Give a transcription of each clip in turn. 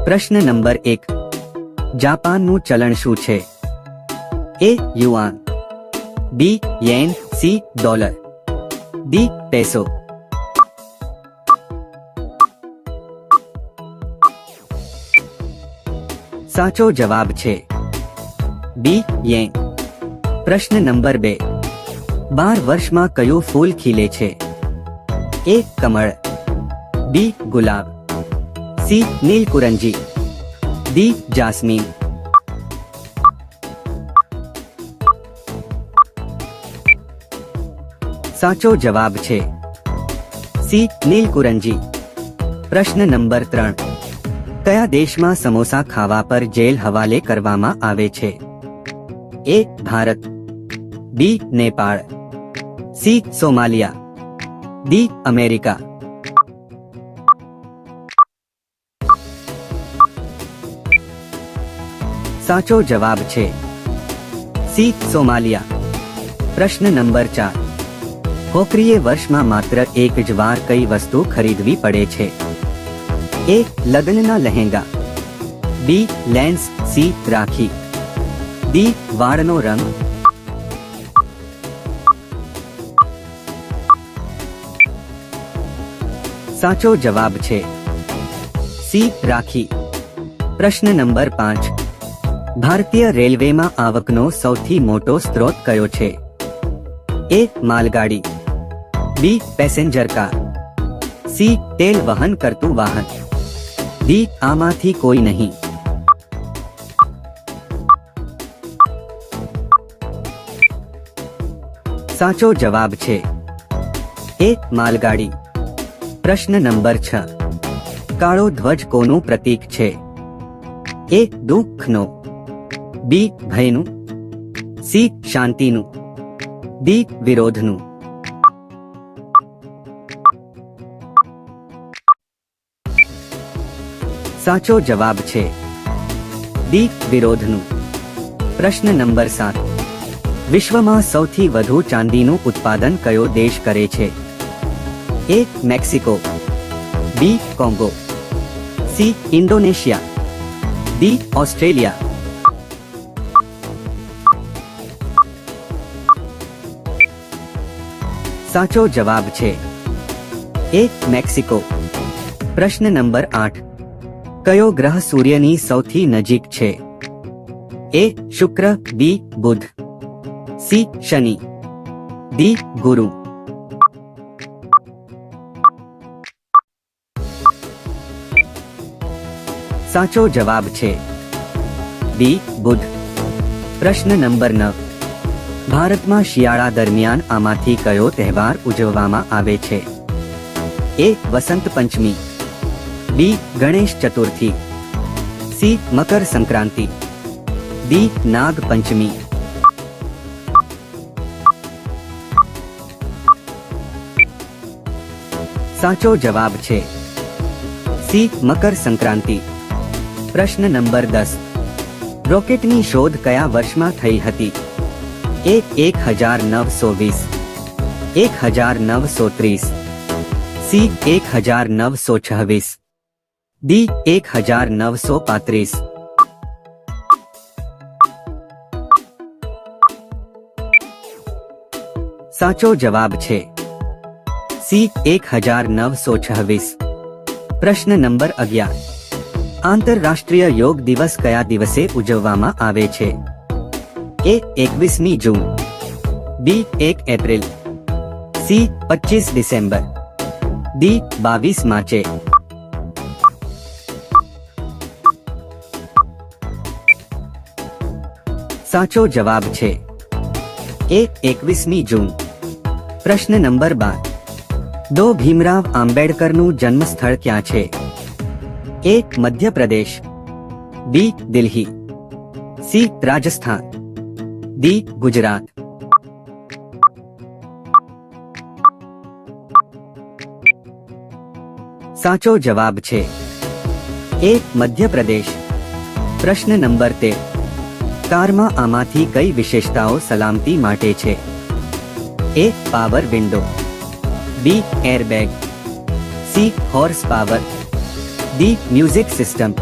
પ્રશ્ન નંબર 1. જાપાનનું ચલણ શું છે? એ યુઆન, બી યેન, સી ડોલર, ડી પેસો. સાચો જવાબ છે બી યેન. પ્રશ્ન નંબર 2. 12 વર્ષમાં કયું ફૂલ ખીલે છે? એ કમળ, બી ગુલાબ, સી નીલકુરંજી, ડી જાસ્મીન. સાચો જવાબ છે સી નીલકુરંજી. પ્રશ્ન નંબર 3. કયા દેશમાં સમોસા ખાવા પર જેલ હવાલે કરવામાં આવે છે? A Bharat, B Nepal, C Somalia, D America. સાચો જવાબ છે સી સોમાલિયા. પ્રશ્ન નંબર 4. છોકરીએ વર્ષમાં માત્ર એક જ વાર કઈ વસ્તુ ખરીદવી પડે છે? એ લગ્નના લહેંગા, બી લેન્સ, સી રાખી, ડી વાળનો રંગ. સાચો જવાબ છે સી રાખી. પ્રશ્ન નંબર 5. ભારતીય રેલવેમાં આવકનો સૌથી મોટો સ્ત્રોત કયો છે? એ માલગાડી, બી પેસેન્જર કાર, સી તેલ વહન કરતું વાહન, ડી આમાંથી કોઈ નહીં. સાચો જવાબ છે એ માલગાડી. પ્રશ્ન નંબર 6. કાળો ધ્વજ કોનું પ્રતીક છે? એ દુઃખનો, બી ભયનું, સી શાંતિનું, ડી વિરોધનું. સાચો જવાબ છે ડી વિરોધનું. પ્રશ્ન નંબર 7. વિશ્વમાં સૌથી વધુ ચાંદીનું ઉત્પાદન કયો દેશ કરે છે? A Mexico, B Congo, C Indonesia, D Australia. સાચો જવાબ છે એ મેક્સિકો. પ્રશ્ન નંબર 8. કયો ગ્રહ સૂર્યની સૌથી નજીક છે? એ શુક્ર, બી બુધ, સી શનિ, ડી ગુરુ. સાચો જવાબ છે બી બુધ. પ્રશ્ન નંબર 9. ભારતમાં શિયાળા દરમિયાન આમાંથી કયો તહેવાર ઉજવવામાં આવે છે? એ વસંત પંચમી, બી ગણેશ ચતુર્થી, સી મકર સંક્રાંતિ, ડી નાગ પંચમી. સાચો જવાબ છે સી મકર સંક્રાંતિ. પ્રશ્ન નંબર 10. રોકેટની શોધ કયા વર્ષમાં થઈ હતી? એ 1920, 1930, સી 1926, ડી 1935. સાચો જવાબ છે સી 1926. પ્રશ્ન નંબર 11. આંતરરાષ્ટ્રીય યોગ દિવસ કયા દિવસે ઉજવવામાં આવે છે? એ 21મી જૂન, બી 1 એપ્રિલ, સી 25 ડિસેમ્બર, ડી 22 માર્ચે. સાચો જવાબ છે એ 21મી જૂન. પ્રશ્ન નંબર 12. દો ભીમરાવ આંબેડકરનું જન્મસ્થળ ક્યાં છે? એ મધ્યપ્રદેશ, બી દિલ્હી, સી રાજસ્થાન, ડી ગુજરાત. સાચો જવાબ છે એ મધ્યપ્રદેશ. પ્રશ્ન નંબર 13. કારમાં આમાંથી કઈ વિશેષતાઓ સલામતી માટે છે? A power window, B airbag, C horse power, D music system,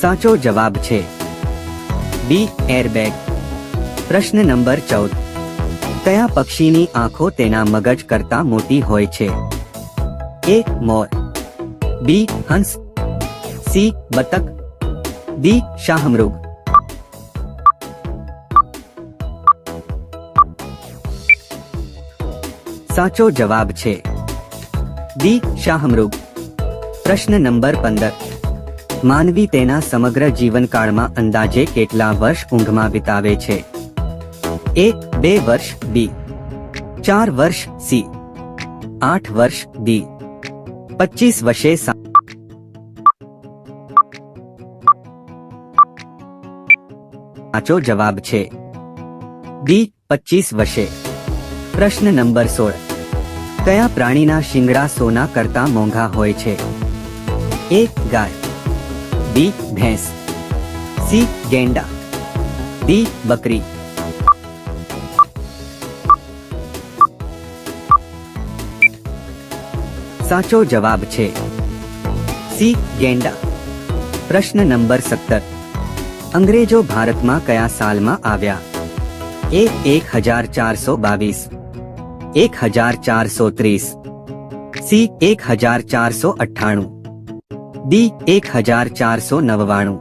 સાચો જવાબ છે બી એરબેગ. પ્રશ્ન નંબર 14. કયા પક્ષીની આંખો તેના મગજ કરતાં મોટી હોય છે? એ મોર, બી હંસ, સી બતક, ડી શાહમૃગ. સાચો જવાબ છે ડી શાહમૃગ. પ્રશ્ન નંબર 15. માનવી તેના સમગ્ર જીવનકાળમાં અંદાજે કેટલા વર્ષ ઊંઘમાં વિતાવે છે? એ 2 વર્ષ, બી 4 વર્ષ, સી 8 વર્ષ, ડી 25 વર્ષે. સાચો જવાબ છે ડી 25 વર્ષે. પ્રશ્ન નંબર 16. કયા પ્રાણીના શિંગડા સોના કરતાં મોંઘા હોય છે? એ ગાય, બી ભેંસ, સી ગેંડા, ડી બકરી. સાચો જવાબ છે સી ગેંડા. પ્રશ્ન નંબર 17. અંગ્રેજો ભારતમાં કયા સાલમાં આવ્યા? એ 1422, 1430, સી 1498, ડી 1499.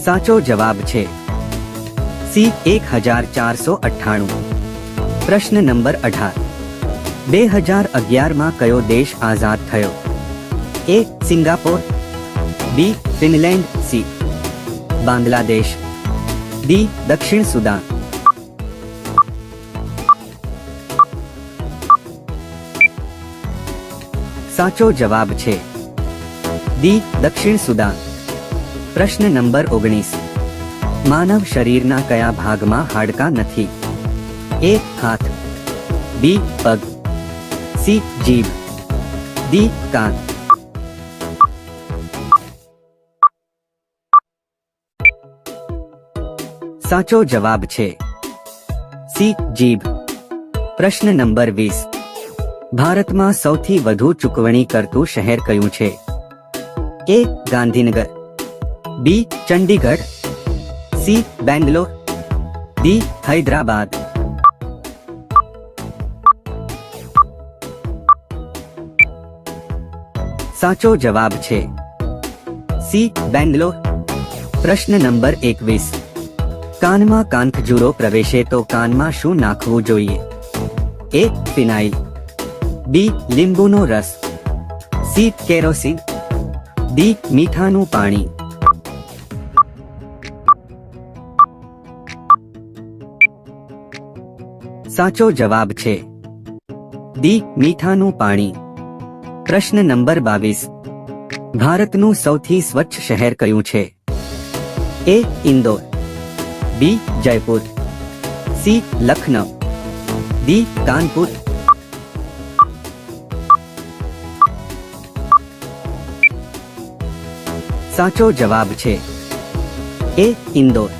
સાચો જવાબ છે સી 1498. પ્રશ્ન નંબર 18. 2011માં કયો દેશ આઝાદ થયો? એ સિંગાપોર, બી ફિનલેન્ડ, સી બાંગ્લાદેશ, ડી દક્ષિણ સુદાન. સાચો જવાબ છે ડી દક્ષિણ સુદાન. પ્રશ્ન નંબર 19. માનવ શરીરના કયા ભાગમાં હાડકાં નથી? એ હાથ, બી પગ, સી જીભ, ડી કાન. સાચો જવાબ છે સી જીભ. પ્રશ્ન નંબર 20. ભારતમાં સૌથી વધુ ચૂકવણી કરતું શહેર કયું છે? એ ગાંધીનગર, બી ચંડીગઢ, સી બેંગ્લોર, ડી હૈદરાબાદ. સાચો જવાબ છે સી બેંગ્લોર. પ્રશ્ન નંબર 21. કાનમાં કાનખજૂરો પ્રવેશે તો કાનમાં શું નાખવું જોઈએ? એ ફિનાઇલ, બી લીંબુનો રસ, સી કેરોસીન, ડી મીઠાનું પાણી. સાચો જવાબ છે ડી મીઠાનું પાણી. પ્રશ્ન નંબર 22. ભારતનું સૌથી સ્વચ્છ શહેર કયું છે? એ ઇન્દોર, બી જયપુર, સી લખનઉ, ડી કાનપુર. સાચો જવાબ છે એ ઇન્દોર.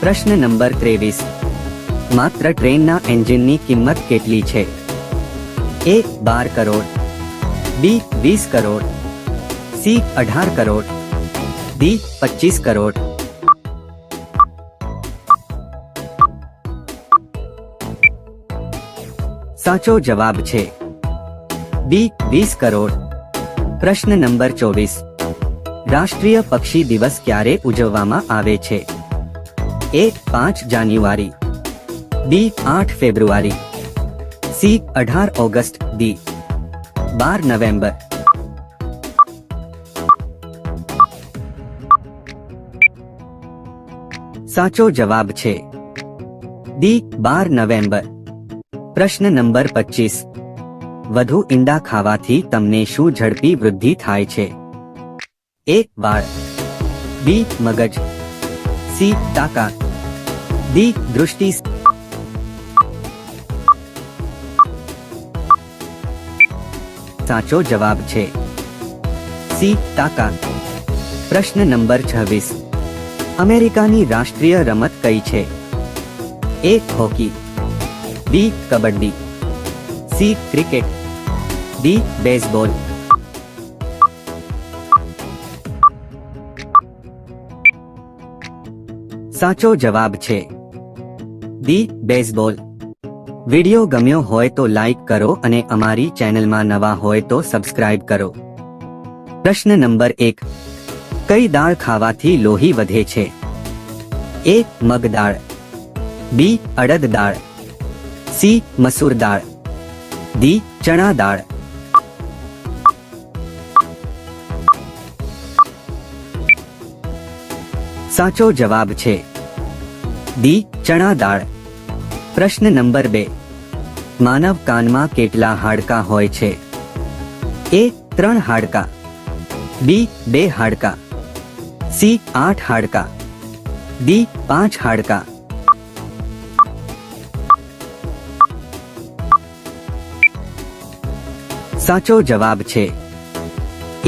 પ્રશ્ન નંબર 23. માત્ર ટ્રેનના એન્જિનની કિંમત કેટલી છે? એ 12 કરોડ, બી 20 કરોડ, સી 18 કરોડ, ડી 25 કરોડ. સાચો જવાબ છે બી 20 કરોડ. પ્રશ્ન નંબર 24. રાષ્ટ્રીય પક્ષી દિવસ ક્યારે ઉજવવામાં આવે છે? એ 5 જાન્યુઆરી, બી 8 ફેબ્રુઆરી, સી 18 ઓગસ્ટ, ડી 12 નવેમ્બર. સાચો જવાબ છે ડી 12 નવેમ્બર. પ્રશ્ન નંબર 25. વધુ ઈંડા ખાવાથી તમને શું ઝડપી વૃદ્ધિ થાય છે? એ વાળ, બી મગજ, સી તાકાત, ડી દૃષ્ટિ. સાચો જવાબ છે સી તાકાત. પ્રશ્ન નંબર 26. અમેરિકાની રાષ્ટ્રીય રમત કઈ છે? A hockey, B kabaddi, C cricket, D baseball? સાચો જવાબ છે ડી બેઝબોલ. વિડિયો ગમ્યો હોય તો લાઈક કરો અને અમારી ચેનલમાં નવા હોય તો સબસ્ક્રાઇબ કરો. પ્રશ્ન નંબર 1. કઈ દાળ ખાવાથી લોહી વધે છે? એ મગ દાળ, બી અડદ દાળ, સી મસૂર દાળ, ડી ચણા દાળ. સાચો જવાબ છે ડી ચણા દાળ. પ્રશ્ન નંબર 2. માનવ કાનમાં કેટલા હાડકાં હોય છે? એ 3 હાડકાં, બી 2 હાડકાં, સી 8 હાડકાં, ડી 5 હાડકાં. સાચો જવાબ છે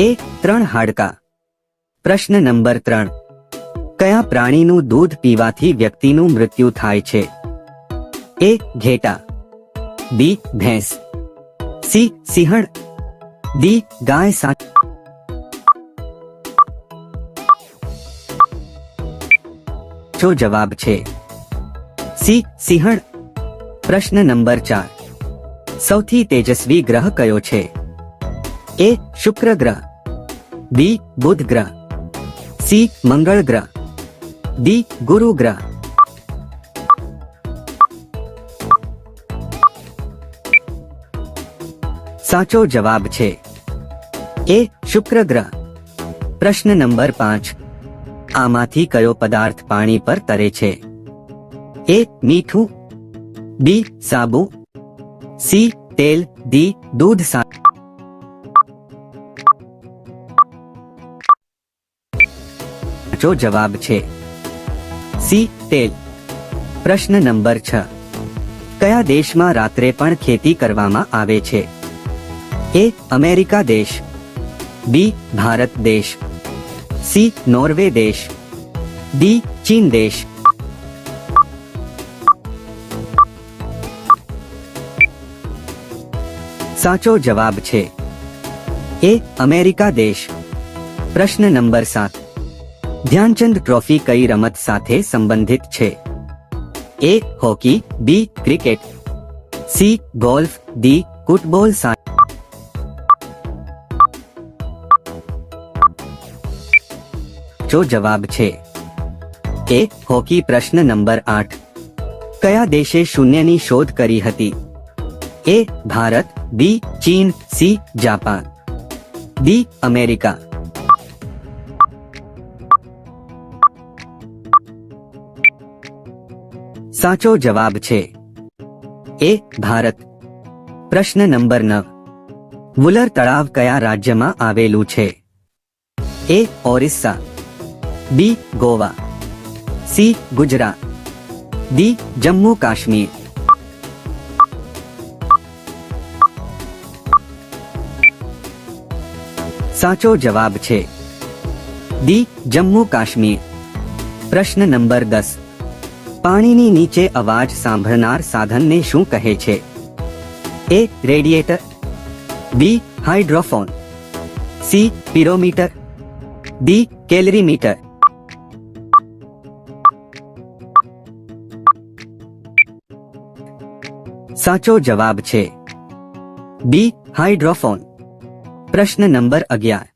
એ 3 હાડકાં. પ્રશ્ન નંબર 3. કયા પ્રાણીનું દૂધ પીવાથી વ્યક્તિનું મૃત્યુ થાય છે? એ ઘેટા, બી ભેંસ, સી સિંહણ, ડી ગાય. સાચો જવાબ છે સી સિંહણ. પ્રશ્ન નંબર 4. સૌથી તેજસ્વી ગ્રહ કયો છે? એ શુક્ર ગ્રહ, બી બુધ ગ્રહ, સી મંગળ ગ્રહ, ડી ગુરુ ગ્રહ. સાચો જવાબ છે એ શુક્ર ગ્રહ. પ્રશ્ન નંબર 5. આમાંથી કયો પદાર્થ પાણી પર તરે છે? એ મીઠું, બી સાબુ, સી તેલ, ડી દૂધ. સાચો જવાબ છે સી તેલ. પ્રશ્ન નંબર 6. કયા દેશમાં રાત્રે પણ ખેતી કરવામાં આવે છે? એ અમેરિકા દેશ, બી ભારત દેશ, સી નોર્વે દેશ, ડી ચીન દેશ. સાચો જવાબ છે એ અમેરિકા દેશ. પ્રશ્ન નંબર 7. ધ્યાનચંદ ટ્રોફી કઈ રમત સાથે સંબંધિત છે? A hockey, B cricket, C golf, D football. સાચો જવાબ છે એ હોકી. પ્રશ્ન નંબર 8. કયા દેશે શૂન્યની શોધ કરી હતી? એ ભારત, બી ચીન, સી જાપાન, ડી અમેરિકા. સાચો જવાબ છે એ ભારત. પ્રશ્ન નંબર 9. વુલર તળાવ કયા રાજ્યમાં આવેલું છે? એ ઓરિસ્સા, બી ગોવા, સી ગુજરાત, ડી જમ્મુ કાશ્મીર. સાચો જવાબ છે ડી જમ્મુ કાશ્મીર. પ્રશ્ન નંબર 10. પાણીની નીચે અવાજ સાંભળનાર સાધનને શું કહે છે? એ રેડિએટર, બી હાઇડ્રોફોન, સી પિરોમીટર, ડી કેલરીમીટર. સાચો જવાબ છે બી હાઇડ્રોફોન. પ્રશ્ન નંબર 11.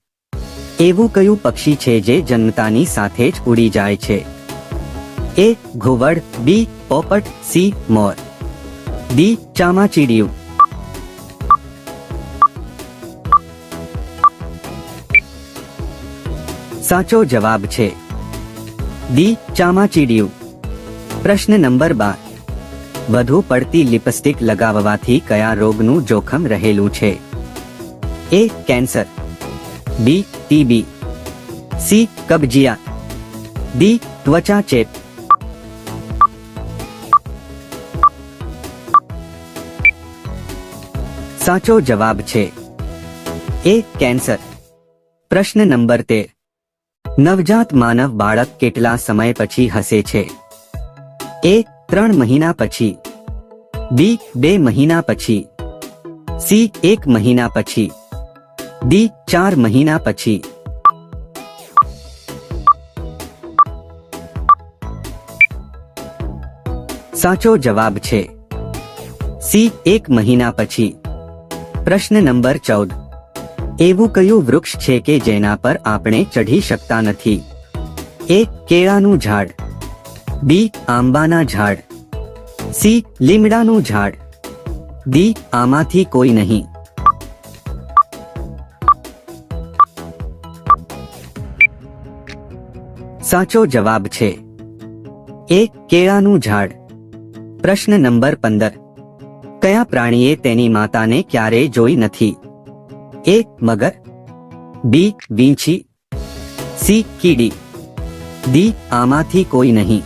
એવું કયું પક્ષી છે જે જન્મતાની સાથે જ ઉડી જાય છે? એ ઘુવડ, બી પોપટ, સી મોર, ડી ચામાચીડિયું. સાચો જવાબ છે ડી ચામાચીડિયું. પ્રશ્ન નંબર 12. વધુ પડતી લિપસ્ટિક લગાવવાથી કયા રોગનું જોખમ રહેલું છે? એ કેન્સર, બી ટીબી, સી કબજિયાત, ડી ત્વચા ચેપ. સાચો જવાબ છે એ કેન્સર. પ્રશ્ન નંબર 13. નવજાત માનવ બાળક કેટલા સમય પછી હસે છે? એ 3 મહિના પછી, બી 2 મહિના પછી, સી 1 મહિના પછી, ડી 4 મહિના પછી। સાચો જવાબ છે સી 1 મહિના પછી। પ્રશ્ન નંબર 14, એવું કયું વૃક્ષ છે કે જેના પર આપણે ચઢી શકતા નથી? એ કેળાનું ઝાડ, બી આંબાના ઝાડ, સી લીમડાનું ઝાડ, ડી આમાંથી કોઈ નહીં। સાચો જવાબ છે એ કેળાનું ઝાડ। પ્રશ્ન નંબર 15, કયા પ્રાણીએ તેની માતાને ક્યારેય જોઈ નથી? એ મગર, બી વીંછી, સી કીડી, ડી આમાંથી કોઈ નહીં।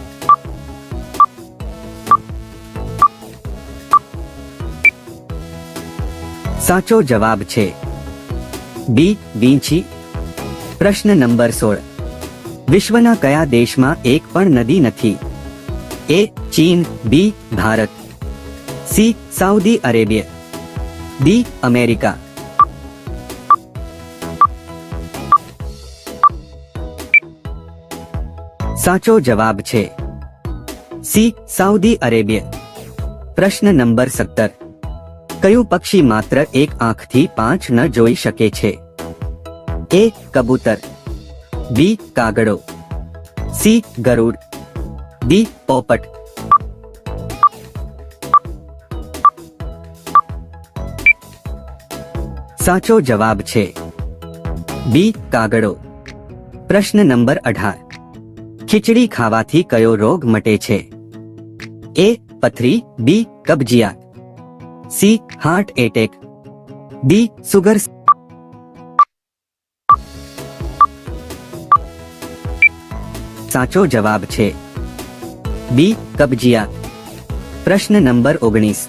સાચો જવાબ છે બી વીંછી। પ્રશ્ન નંબર 16, વિશ્વના કયા દેશમાં એક પણ નદી નથી? A China, B Bharat, C Saudi Arabia, D America. સાચો જવાબ છે સી સાઉદી અરેબિયા। પ્રશ્ન નંબર 17, કયું પક્ષી માત્ર એક આંખથી 5 ન જોઈ શકે છે? એ કબૂતર, બી કાગડો, સી ગરુડ, ડી પોપટ। સાચો જવાબ છે બી કાગડો। પ્રશ્ન નંબર 18, ખીચડી ખાવાથી કયો રોગ મટે છે? એ પથરી, બી કબજિયાત, C heart attack, D sugar. સાચો જવાબ છે બી કબજિયાત। પ્રશ્ન નંબર 19,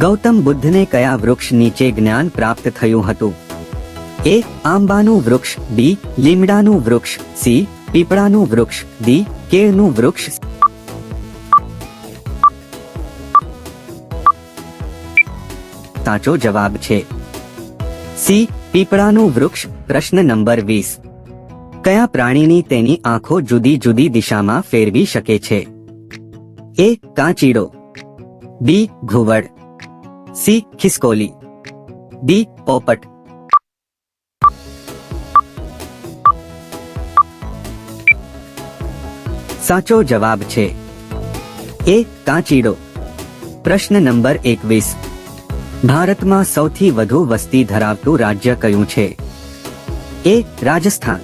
ગૌતમ બુદ્ધને કયા વૃક્ષ નીચે જ્ઞાન પ્રાપ્ત થયું હતું? એ આંબાનું વૃક્ષ, બી લીમડાનું વૃક્ષ, સી પીપળાનું વૃક્ષ, ડી કેળનું વૃક્ષ। સાચો જવાબ છે સી પીપળાનું વૃક્ષ। પ્રશ્ન નંબર 20, કયા પ્રાણીની તેની આંખો જુદી જુદી દિશામાં ફેરવી શકે છે? એ કાચીડો, બી ઘુવડ, સી ખિસકોલી, ડી પોપટ। સાચો જવાબ છે એ કાચીડો। પ્રશ્ન નંબર 21, ભારતમાં સૌથી વધુ વસ્તી ધરાવતું રાજ્ય કયું છે? એ રાજસ્થાન,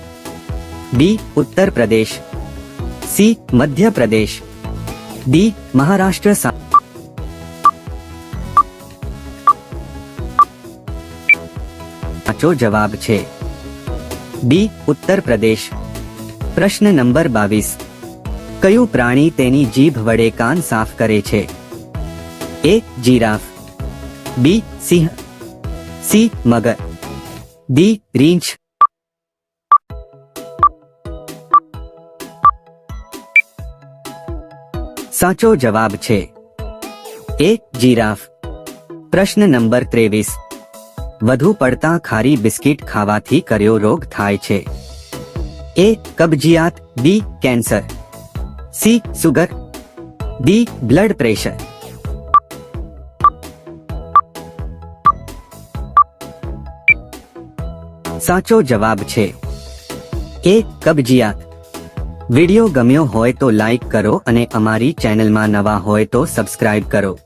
બી ઉત્તર પ્રદેશ, સી મધ્ય પ્રદેશ, ડી મહારાષ્ટ્ર। સાચો જવાબ છે બી ઉત્તર પ્રદેશ। પ્રશ્ન નંબર 22, કયું પ્રાણી તેની જીભ વડે કાન સાફ કરે છે? એ જીરાફ, બી સિંહ, સી મગર, ડી રીંછ। સાચો જવાબ છે એ જીરાફ। પ્રશ્ન નંબર 23, વધુ પડતા ખારી બિસ્કિટ ખાવાથી કયો રોગ થાય છે? એ કબજિયાત, B cancer, C sugar, D blood pressure. સાચો જવાબ છે એ કબજિયાત। વિડિયો ગમ્યો હોય તો લાઈક કરો અને અમારી ચેનલમાં નવા હોય તો સબસ્ક્રાઇબ કરો।